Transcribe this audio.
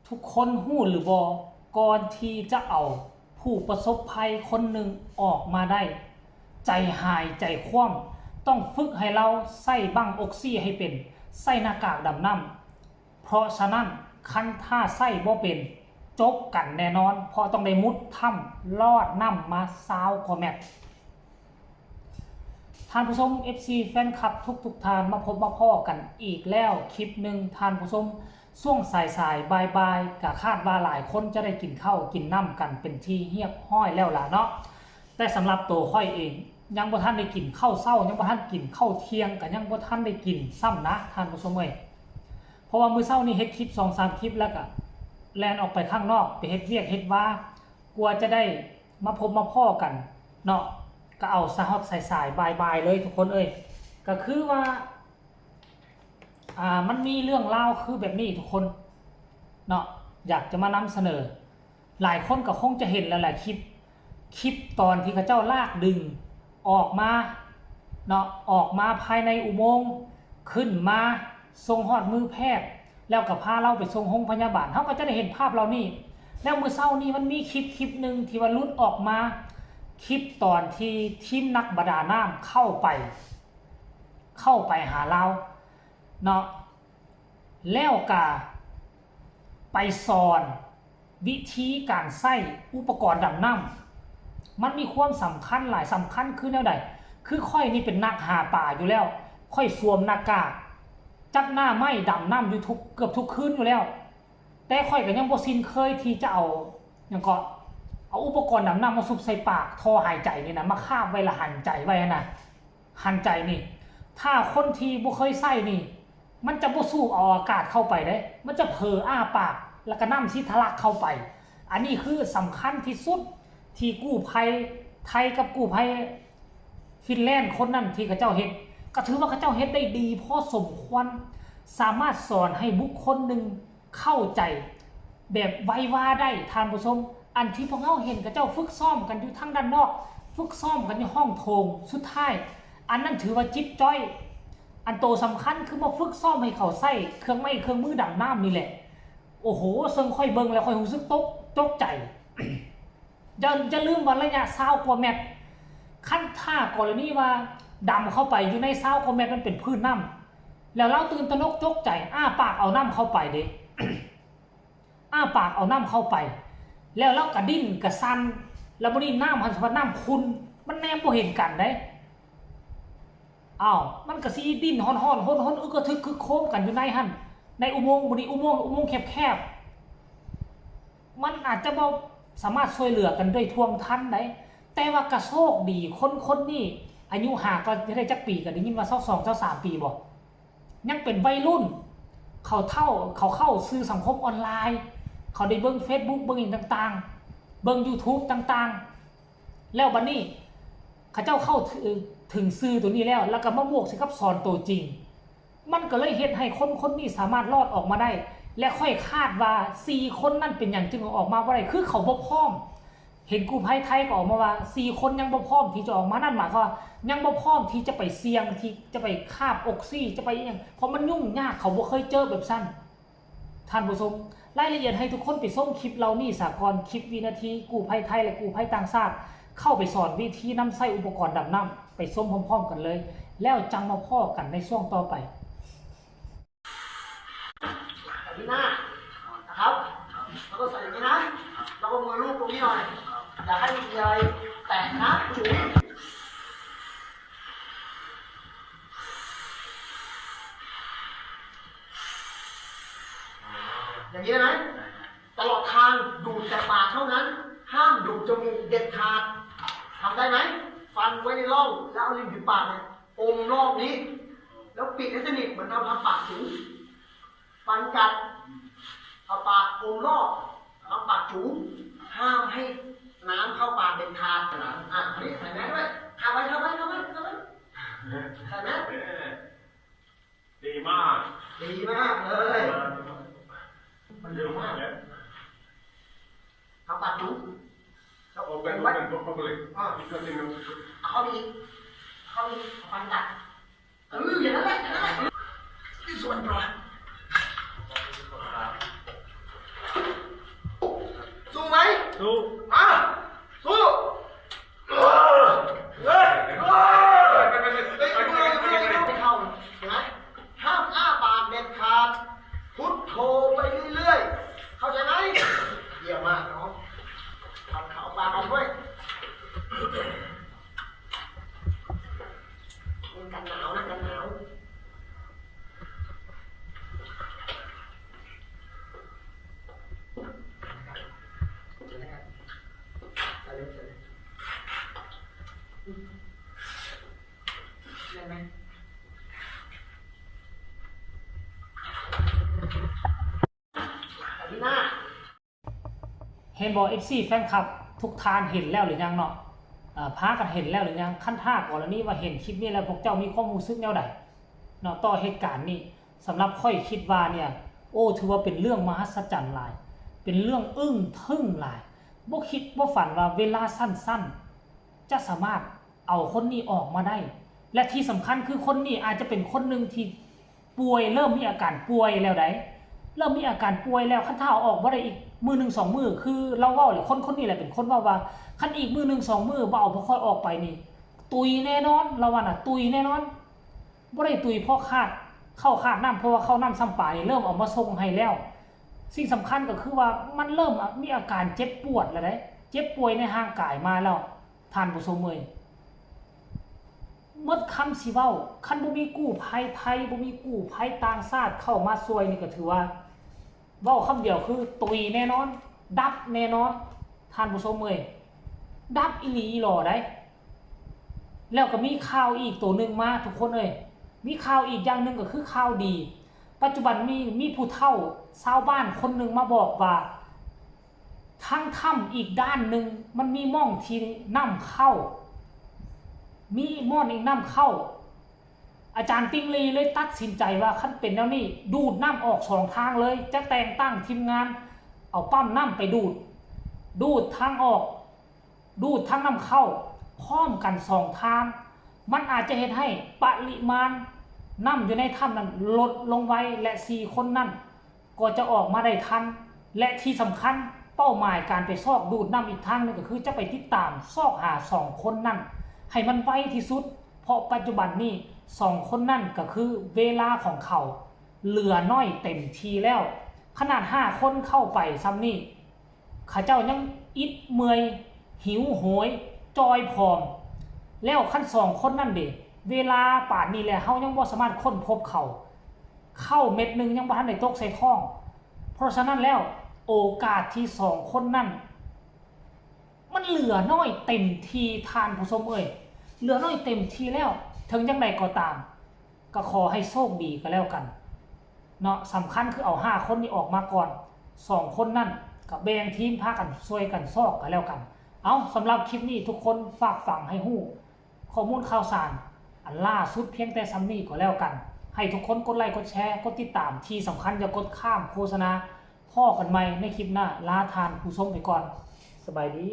ทุกคนหู้หรือบอก่อนที่จะเอาผู้ประสบภัยคนหนึ่งออกมาได้ใจหายใจคว่ำต้องฝึกให้เราใส่บังออกซิให้เป็นใส่หน้ากากดำน้ำเพราะฉะนั้นคันท่าใส่บ่เป็นจบกันแน่นอนเพราะต้องได้มุดถ้ำลอดน้ำมา20 กว่าเมตรท่านผู้ชม FC แฟนคลับทุกท่านมาพบมาพ่อกันอีกแล้วคลิปหนึ่งท่านผู้ชมช่วงสายบ่ายก็คาดว่าหลายคนจะได้กินข้าวกินน้ำกันเป็นที่เฮียบห้อยแล้วล่ะเนาะแต่สำหรับตัวค่อยเองยังบ่ทันได้กินข้าวเช้ายังบ่ทันกินข้าวเที่ยงก็ยังบ่ทันได้กินซ้ำนะท่านผู้ชมเอ้ยเพราะว่ามื้อเช้านี้เฮ็ดคลิป 2-3 คลิปแล้วก็แล่นออกไปข้างนอกไปเฮ็ดเวียกเฮ็ดว่ากลัวจะได้มาพบมาพ่อกันเนาะก็เอาซะฮอดสายบ่ายเลยทุกคนเอ้ยก็คือว่ามันมีเรื่องเล่าคือแบบนี้ทุกคนเนาะอยากจะมานำเสนอหลายคนก็คงจะเห็นแล้วแหละคลิปตอนที่เขาเจ้าลากดึงออกมาเนาะออกมาภายในอุโมงค์ขึ้นมาส่งฮอดมือแพทย์แล้วก็พาเราไปส่งโรงพยาบาลเขาก็จะได้เห็นภาพเรานี่แล้วมื้อเช้านี้มันมีคลิปนึงที่ว่าหลุดออกมาคลิปตอนที่ทีมนักประดาน้ำเข้าไปหาเราเนาะแล้วก็ไปสอนวิธีการใช้อุปกรณ์ดำน้ำมันมีความสำคัญหลายสำคัญคือแนวใดคือค่อยนี่เป็นนักหาป่าอยู่แล้วค่อยสวมหน้ากากจับหน้าไม้ดำน้ำอยู่เกือบทุกคืนอยู่แล้วแต่ค่อยก็ยังบ่ชินเคยที่จะเอาอย่างก็เอาอุปกรณ์ดำน้ำมาซุบใส่ปากท่อหายใจนี่นะมาคาบไว้ละหันใจไว้นะหันใจนี่ถ้าคนที่บ่เคยใส่นี่มันจะบ่สู้เอาอากาศเข้าไปได้มันจะเผลออ้าปากแล้วก็น้ำสิทะลักเข้าไปอันนี้คือสำคัญที่สุดที่กู้ภัยไทยกับกู้ภัยฟินแลนด์คนนั้นที่เขาเจ้าเฮ็ดก็ถือว่าเขาเจ้าเฮ็ดได้ดีพอสมควรสามารถสอนให้บุคคลหนึ่งเข้าใจแบบไวว่าได้ท่านผู้ชมอันที่พวกเราเห็นเขาเจ้าฝึกซ้อมกันอยู่ทางด้านนอกฝึกซ้อมกันอยู่ห้องโถงสุดท้ายอันนั้นถือว่าจิ๊บจ้อยอันโตสำคัญคือมาฝึกซ้อมให้เขาใส่เครื่องมือดำน้ำนี่แหละโอ้โหซึ่งค่อยเบิ่งแล้วค่อยรู้สึกตกใจ จะลืมว่าระยะ20 กว่าเมตรขั้นท่ากรณีว่าดำเข้าไปอยู่ใน20 กว่าเมตรมันเป็นพื้นน้ำแล้วเราตื่นตระหนกตกใจอ้าปากเอาน้ำเข้าไปเด้ อ้าปากเอาน้ำเข้าไปแล้วเรากระดิ้นกระซันแล้วบ่นี้น้ำหันสะน้ำคุณมันแนมบ่เห็นกันได้อ้าวมันก็สิดิ้นฮ้อนอึกกระทึกคือโค้งกันอยู่ในหั่นในอุโมงค์บ่นี้อุโมงค์แคบๆมันอาจจะบ่สามารถช่วยเหลือกันด้วยทวงทันได้แต่ว่ากระโชคดีคนนี้อายุห่างก็จะได้จักปีก็ได้ยินว่า22-23 ปีบ่ยังเป็นวัยรุ่นเขาเข้าสื่อสังคมออนไลน์เขาได้เบิ่ง Facebook เบิ่งอีกต่างๆเบิ่ง YouTube ต่างๆแล้วบัดนี้เขาเจ้าเข้าถึงสื่อตัวนี้แล้วก็มาบวกสิกับสอนตัวจริงมันก็เลยเฮ็ดให้คนนี้สามารถรอดออกมาได้และค่อยคาดว่า4 คนนั่นเป็นอย่างจึงออกมาบ่ได้คือเขาบ่พร้อมเห็นกู้ภัยไทยก็ออกมาว่า4 คนยังบ่พร้อมที่จะออกมานั่นหมายความว่ายังบ่พร้อมที่จะไปเสี่ยงที่จะไปคาบออกซิจะไปอย่างเพราะมันยุ่งยากเขาบ่เคยเจอแบบสั้นท่านผู้ชมรายละเอียดให้ทุกคนไปชมคลิปเรานี่สากลคลิปวินาทีกู้ภัยไทยและกู้ภัยต่างชาติเข้าไปสอนวิธีนำใช้อุปกรณ์ดำน้ำไปชมพร้อมๆกันเลยแล้วจังมาพ้อกันในช่วงต่อไปที่หน้านะครับแล้วก็ใส่อย่างนี้นะแล้วก็มือลูบตรงนี้หน่อยอย่าให้มีอะไรแตกนะจุ๋มอย่างนี้ได้ไหมตลอดทางดูดแต่ปากเท่านั้นห้ามดูดจมูกเด็ดขาดทำได้ไหมฟันไว้ในร่องแล้วเอาลิ้นปิดปากเนี่ยอมรอบนี้แล้วปิดให้สนิทเหมือนเราทำปากจุ๋มฟันกัดเอาปากอมรอบเอาปากจุ๋มห้ามให้น้ำเข้าปากเด็ดขาดนี่ใส่แมสด้วยทำไว้ใส่แมสดีมากเลยมันดีมากเอาปากจุ๋มเอาเป็นไว้อีกก็เลยอีกนิดนึงเข้าอีกฟันกัดอย่างนั้นแหละที่ส่วนปลาย สู้ มาสู้เฮ้ยเฮ้ยไม่เข้าเห็นไหมห้ามอ้าปากเด็ดขาดพุทโธไปเรื่อยๆเข้าใจไหมเยี่ยมมากน้องทำข่าวปากออกด้วยกันหนาวนะกันหนาวได้ไหมพี่หน้า เห็นบอก FC แฟนคลับทุกทานเห็นแล้วหรือยังเนาะพากันเห็นแล้วหรือยังขั้นท่าก่อนแล้วนี้ว่าเห็นคลิปนี้แล้วพวกเจ้ามีความรู้สึกแนวใดเนาะต่อเหตุการณ์นี้สำหรับค่อยคิดว่าเนี่ยโอ้ถือว่าเป็นเรื่องมหัศจรรย์หลายเป็นเรื่องอึ้งทึ่งหลายบ่คิดบ่ฝันว่าเวลาสั้นๆจะสามารถเอาคนนี้ออกมาได้และที่สำคัญคือคนนี้อาจจะเป็นคนหนึ่งที่ป่วยเริ่มมีอาการป่วยแล้วได้เริ่มมีอาการป่วยแล้วขั้นท่าเอาออกบ่ได้อีกมือหนึ่งสองมือคือเราเว้าเลยคนนี้แหละเป็นคนว่าขั้นอีกมือหนึ่งสองมือบ่เอาพอค่อยออกไปนี่ตุยแน่นอนเราว่าน่ะตุยแน่นอนบ่ได้ตุยเพราะขาดเข้าขาดน้ำเพราะว่าเข้าน้ำซ้ำปลานี่เริ่มเอามาส่งให้แล้วสิ่งสำคัญก็คือว่ามันเริ่มมีอาการเจ็บปวดแล้วได้เจ็บป่วยในร่างกายมาแล้วท่านผู้ชมเอ้ยหมดคำสิเว้าคันบ่มีกู้ภัยไทยบ่มีกู้ภัยต่างชาติเข้ามาช่วยนี่ก็ถือว่าเว้าคำเดียวคือตุยแน่นอนดับแน่นอนท่านผู้ชมเอ้ยดับอีหลีอีหล่อได้แล้วก็มีข่าวอีกตัวหนึ่งมาทุกคนเอ้ยมีข่าวอีกอย่างหนึ่งก็คือข่าวดีปัจจุบันมีผู้เฒ่าชาวบ้านคนหนึ่งมาบอกว่าทางถ้ำอีกด้านหนึ่งมันมีม่องที่น้ำเข้ามีม่อนอีกน้ำเข้าอาจารย์ติงลีเลยตัดสินใจว่าขั้นเป็นแล้วนี่ดูดน้ำออกสองทางเลยจะแต่งตั้งทีมงานเอาปั้มน้ำไปดูดทางออกดูดทางน้ำเข้าพร้อมกันสองทางมันอาจจะเห็นให้ปริมาณน้ำอยู่ในถ้ำนั้นลดลงไว้และ4คนนั้นก็จะออกมาได้ทันและที่สำคัญเป้าหมายการไปซอกดูดน้ำอีกทางนึงก็คือจะไปติดตามซอกหา2คนนั้นให้มันไวที่สุดเพราะปัจจุบันนี้2คนนั่นก็คือเวลาของเขาเหลือน้อยเต็มทีแล้วขนาด5คนเข้าไปซ้ำนี่ข้าเจ้ายังอิดเมื่อยหิวโหยจอยพร้อมแล้วขั้น2คนนั่นเด้เวลาป่านนี้แหละเฮายังบ่สามารถค้นพบเขาเม็ดนึงยังบ่ทันได้ตกใส่ท้องเพราะฉะนั้นแล้วโอกาสที่2คนนั่นมันเหลือน้อยเต็มทีทานผู้ชมเอ้ยเหลือน้อยเต็มทีแล้วถึงจังไดก็ตามก็ขอให้โชคดีก็แล้วกันเนาะสำคัญคือเอา5คนนี้ออกมาก่อน2คนนั่นก็แบ่งทีมพากันช่วยกันซอกก็แล้วกันเอาสำหรับคลิปนี้ทุกคนฝากฟังให้ฮู้ข้อมูลข่าวสารอันล่าสุดเพียงแต่ซ้ำนี้ก็แล้วกันให้ทุกคนกดไลค์กดแชร์กดติดตามที่สำคัญอย่ากดข้ามโฆษณาพ่อกันใหม่ในคลิปหน้าลาทานผู้ชมไปก่อนสบายดี